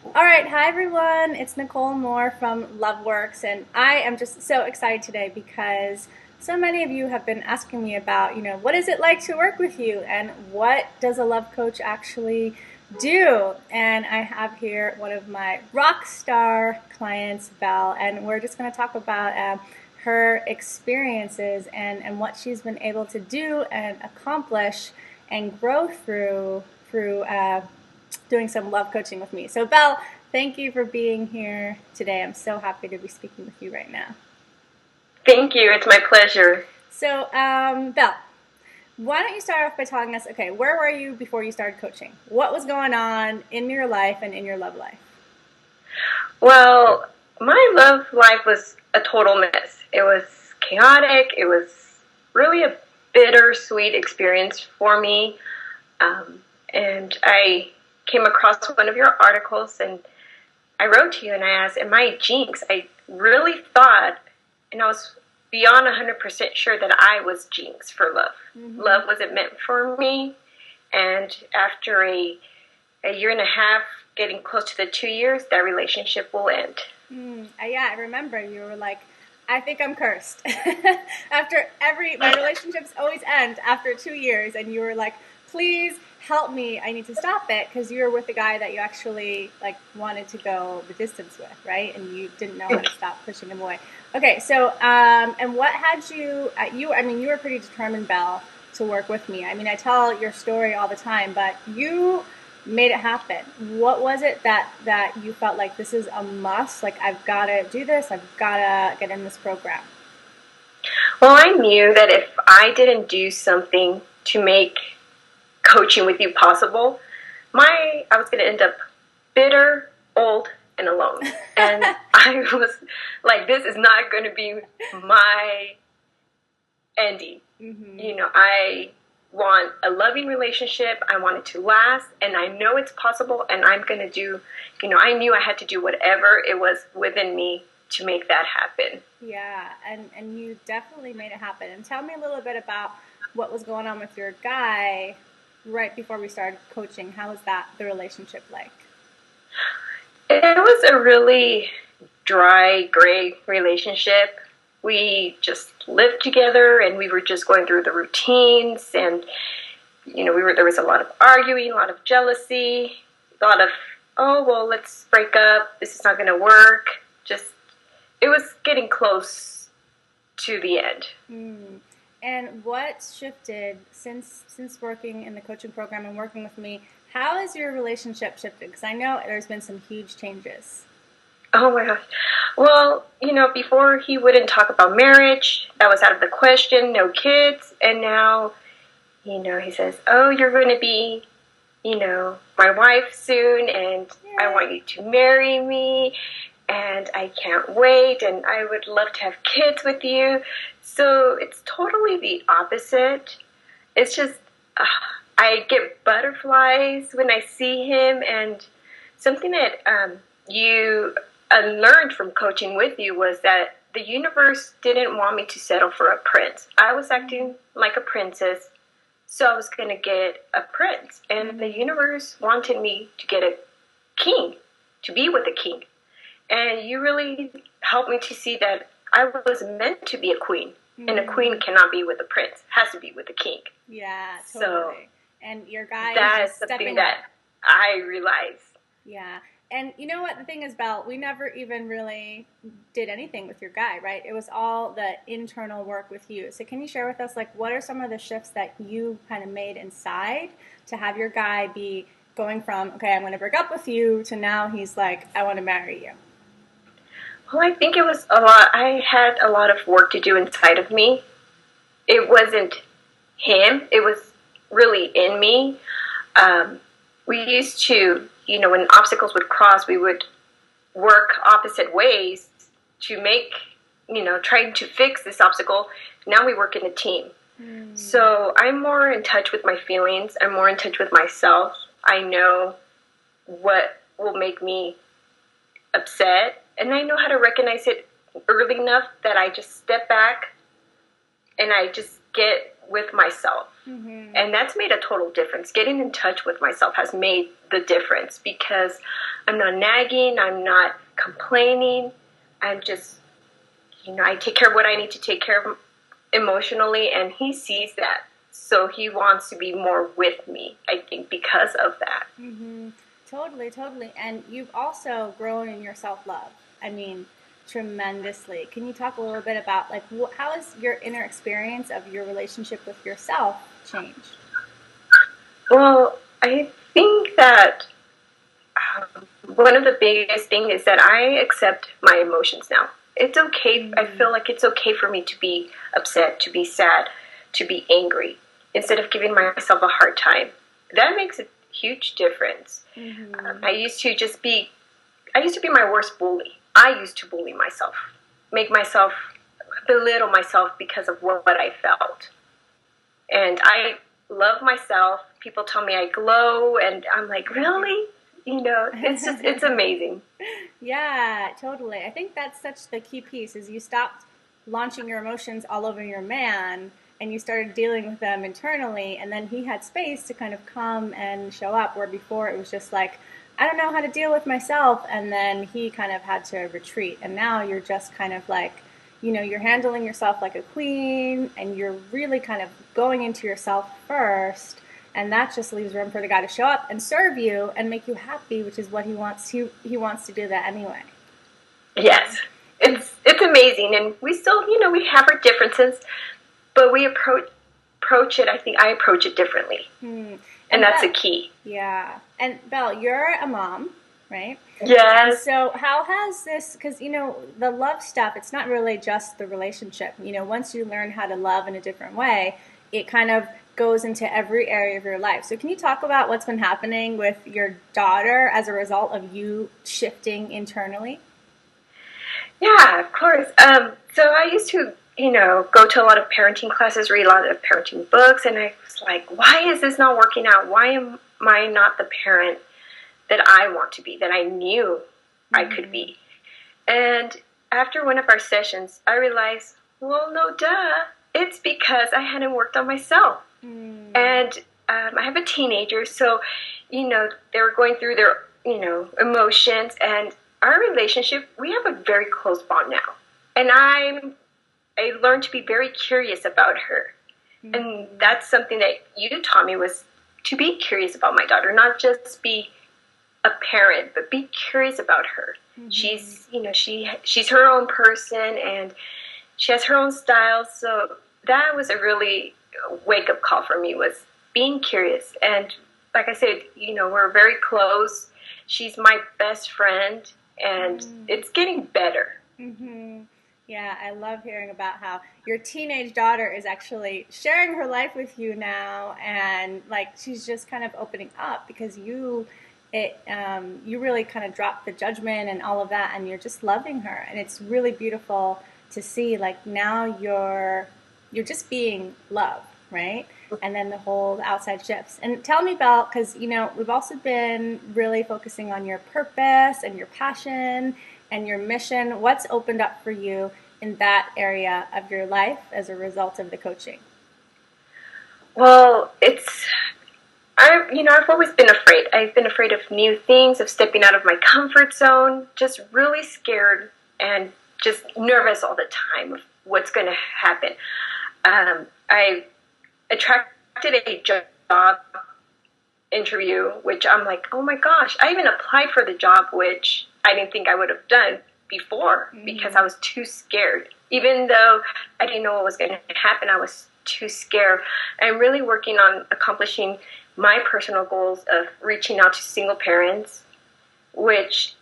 All right, hi everyone. It's Nicole Moore from Loveworks, and I am just so excited today because so many of you have been asking me about, what is it like to work with you and what does a love coach actually do? And I have here one of my rock star clients, Val, and we're just going to talk about her experiences and what she's been able to do and accomplish and grow through doing some love coaching with me. So, Belle, thank you for being here today. I'm so happy to be speaking with you right now. Thank you. It's my pleasure. So, Belle, why don't you start off by telling us, okay, where were you before you started coaching? What was going on in your life and in your love life? Well, my love life was a total mess. It was chaotic. It was really a bittersweet experience for me. And I came across one of your articles and I wrote to you and I asked, am I a jinx? I really thought, and I was beyond 100% sure that I was jinx for love. Mm-hmm. Love wasn't meant for me. And after a year and a half, getting close to the 2 years, that relationship will end. Yeah, I remember you were like, I think I'm cursed. My relationships always end after 2 years, and you were like, please help me. I need to stop it because you were with a guy that you actually like wanted to go the distance with, right? And you didn't know how to stop pushing him away. Okay, so and what had you? I mean, you were pretty determined, Belle, to work with me. I mean, I tell your story all the time, but you made it happen. What was it that you felt like this is a must? Like I've got to do this. I've got to get in this program. Well, I knew that if I didn't do something to make coaching with you possible, I was going to end up bitter, old, and alone. And I was like, this is not going to be my ending. Mm-hmm. I want a loving relationship. I want it to last, and I know it's possible, and I'm going to do, I knew I had to do whatever it was within me to make that happen. Yeah, and you definitely made it happen. And tell me a little bit about what was going on with your guy right before we started coaching. How was the relationship like? It was a really dry, gray relationship. We just lived together and we were just going through the routines, and there was a lot of arguing, a lot of jealousy, a lot of, oh well, let's break up, this is not going to work. Just, it was getting close to the end. And what shifted since working in the coaching program and working with me? How has your relationship shifted? Because I know there's been some huge changes. Oh my gosh. Well, before he wouldn't talk about marriage. That was out of the question. No kids. And now, he says, oh, you're going to be, my wife soon. And Yay. I want you to marry me. And I can't wait. And I would love to have kids with you. So it's totally the opposite. It's just, I get butterflies when I see him. And something that you learned from coaching with you was that the universe didn't want me to settle for a prince. I was acting like a princess, so I was going to get a prince. And the universe wanted me to get a king, to be with a king. And you really helped me to see that I was meant to be a queen. And a queen cannot be with a prince, has to be with a king. Yeah, totally. So, and your guy is something that I realized. Yeah. And you know what? The thing is, Belle, we never even really did anything with your guy, right? It was all the internal work with you. So can you share with us, like, what are some of the shifts that you kind of made inside to have your guy be going from, okay, I'm going to break up with you, to now he's like, I want to marry you? Well, I think it was a lot. I had a lot of work to do inside of me. It wasn't him. It was really in me. We used to, when obstacles would cross, we would work opposite ways to make, trying to fix this obstacle. Now we work in a team. So I'm more in touch with my feelings. I'm more in touch with myself. I know what will make me upset, and I know how to recognize it early enough that I just step back and I just get with myself. And that's made a total difference. Getting in touch with myself has made the difference, because I'm not nagging. I'm not complaining. I'm just, I take care of what I need to take care of emotionally, and he sees that. So he wants to be more with me, I think, because of that. Mm-hmm. Totally, totally. And you've also grown in your self-love. I mean, tremendously. Can you talk a little bit about, like, how has your inner experience of your relationship with yourself changed? Well, I think that one of the biggest things is that I accept my emotions now. It's okay. I feel like it's okay for me to be upset, to be sad, to be angry, instead of giving myself a hard time. That makes a huge difference. Mm-hmm. I used to be my worst bully. I used to bully myself, make myself, belittle myself because of what I felt. And I love myself. People tell me I glow, and I'm like, really? It's amazing. Yeah, totally. I think that's such the key piece is you stopped launching your emotions all over your man and you started dealing with them internally, and then he had space to kind of come and show up, where before it was just like, I don't know how to deal with myself, and then he kind of had to retreat. And now you're just kind of like, you're handling yourself like a queen, and you're really kind of going into yourself first, and that just leaves room for the guy to show up and serve you and make you happy, which is what he wants. He wants to do that anyway. Yes, it's amazing, and we still, we have our differences, but we approach it. I think I approach it differently, and that's the key. Yeah, and Belle, you're a mom, right? Yes. And so how has this, because the love stuff, it's not really just the relationship. Once you learn how to love in a different way, it kind of goes into every area of your life. So can you talk about what's been happening with your daughter as a result of you shifting internally? Yeah, of course. So I used to, go to a lot of parenting classes, read a lot of parenting books, and I was like, why is this not working out? Why am I not the parent that I want to be, that I knew I could be? And after one of our sessions, I realized, well, no, duh. It's because I hadn't worked on myself. And I have a teenager, so, they were going through their, emotions, and our relationship, we have a very close bond now. And I learned to be very curious about her. And that's something that you taught me, was to be curious about my daughter, not just be a parent, but be curious about her. She's, she's her own person, and she has her own style. So that was a really wake-up call for me, was being curious. And like I said, we're very close. She's my best friend, and it's getting better. Yeah, I love hearing about how your teenage daughter is actually sharing her life with you now, and like she's just kind of opening up because you really kind of dropped the judgment and all of that, and you're just loving her, and it's really beautiful to see. Like now you're just being loved, right? And then the whole outside shifts. And tell me about, because we've also been really focusing on your purpose and your passion and your mission. What's opened up for you in that area of your life as a result of the coaching? Well, I've always been afraid. I've been afraid of new things, of stepping out of my comfort zone, just really scared and just nervous all the time of what's going to happen. I attracted a job interview, which I'm like, oh my gosh, I even applied for the job, which I didn't think I would have done before because I was too scared. Even though I didn't know what was going to happen, I was too scared. I'm really working on accomplishing my personal goals of reaching out to single parents, which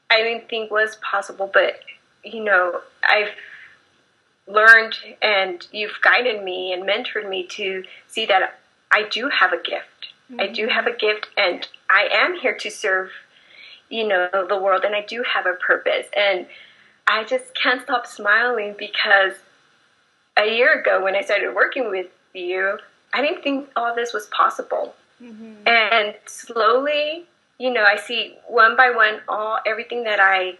I didn't think was possible, but I've learned, and you've guided me and mentored me to see that I do have a gift. I do have a gift, and I am here to serve, the world, and I do have a purpose. And I just can't stop smiling because a year ago when I started working with you, I didn't think all this was possible. And slowly, I see one by one everything that I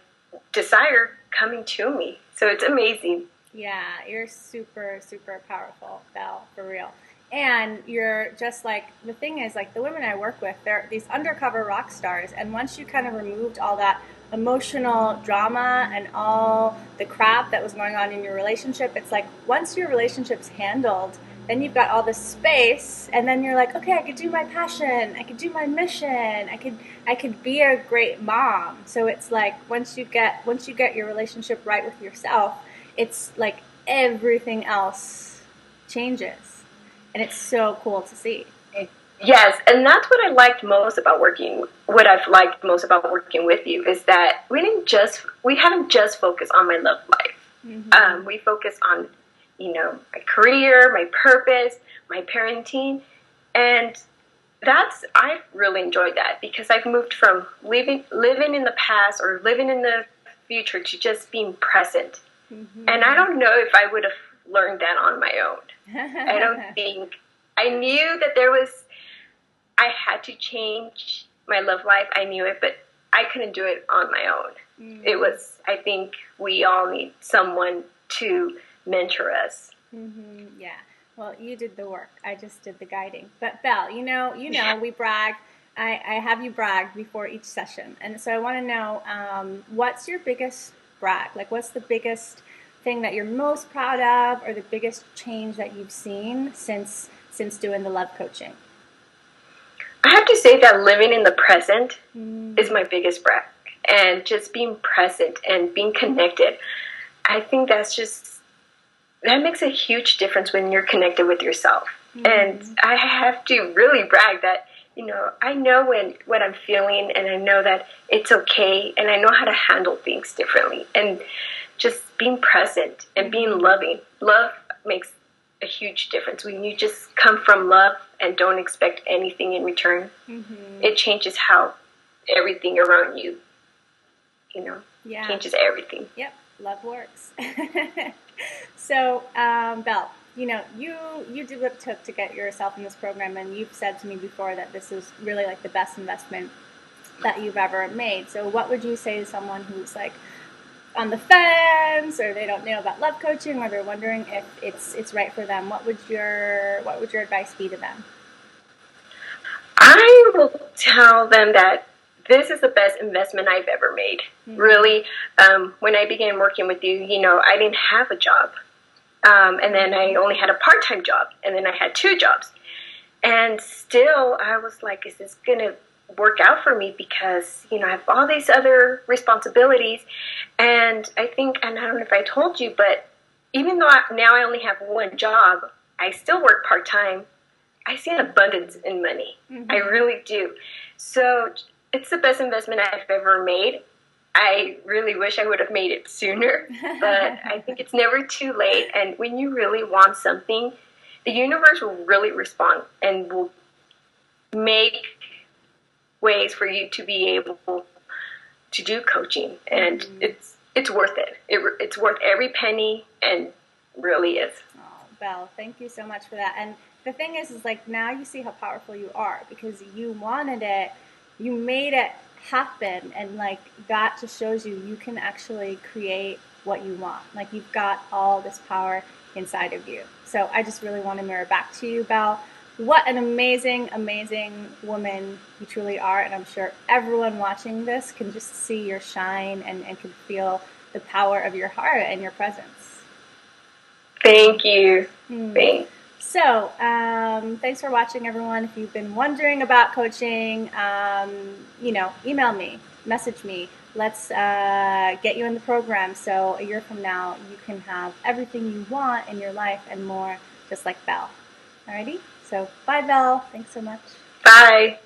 desire coming to me. So it's amazing. Yeah, you're super, super powerful, Belle, for real. And you're just like, the thing is, like, the women I work with, they're these undercover rock stars. And once you kind of removed all that emotional drama and all the crap that was going on in your relationship, it's like once your relationship's handled, then you've got all this space, and then you're like, okay, I could do my passion, I could do my mission, I could be a great mom. So it's like once you get your relationship right with yourself, it's like everything else changes, and it's so cool to see. Yes, and that's what I liked most about working. What I've liked most about working with you is that we haven't just focused on my love life. Mm-hmm. We focus on, my career, my purpose, my parenting, and I've really enjoyed that because I've moved from living in the past or living in the future to just being present. Mm-hmm. And I don't know if I would have learned that on my own. I don't think I knew that I had to change my love life. I knew it, but I couldn't do it on my own. Mm-hmm. I think we all need someone to mentor us. Mm-hmm. Yeah. Well, you did the work. I just did the guiding. But Belle, we brag. I have you brag before each session. And so I want to know, what's your biggest brag? Like, what's the biggest thing that you're most proud of, or the biggest change that you've seen since doing the love coaching? I have to say that living in the present is my biggest brag. And just being present and being connected. I think that makes a huge difference when you're connected with yourself. Mm-hmm. And I have to really brag that, I know what I'm feeling, and I know that it's okay, and I know how to handle things differently. And just being present and being loving. Love makes a huge difference. When you just come from love and don't expect anything in return, it changes how everything around you, changes everything. Yep, love works. So, Belle, you did what it took to get yourself in this program, and you've said to me before that this is really like the best investment that you've ever made. So what would you say to someone who's like on the fence, or they don't know about love coaching, or they're wondering if it's right for them? What would your advice be to them? I will tell them that this is the best investment I've ever made. Mm-hmm. Really, when I began working with you, I didn't have a job. And then I only had a part-time job, and then I had 2 jobs. And still, I was like, is this going to work out for me? Because, I have all these other responsibilities. And I don't know if I told you, but even though now I only have 1 job, I still work part-time. I see an abundance in money. Mm-hmm. I really do. So it's the best investment I've ever made. I really wish I would have made it sooner, but I think it's never too late. And when you really want something, the universe will really respond and will make ways for you to be able to do coaching. And it's worth it. It's worth every penny, and really is. Oh, Belle, thank you so much for that. And the thing is like, now you see how powerful you are, because you wanted it, you made it happen, and like that just shows you can actually create what you want. Like, you've got all this power inside of you. So I just really want to mirror back to you, Belle, what an amazing, amazing woman you truly are. And I'm sure everyone watching this can just see your shine and can feel the power of your heart and your presence. Thank you. Thanks. So, thanks for watching, everyone. If you've been wondering about coaching, email me, message me. Let's get you in the program so a year from now you can have everything you want in your life and more, just like Belle. Alrighty? So, bye, Belle. Thanks so much. Bye.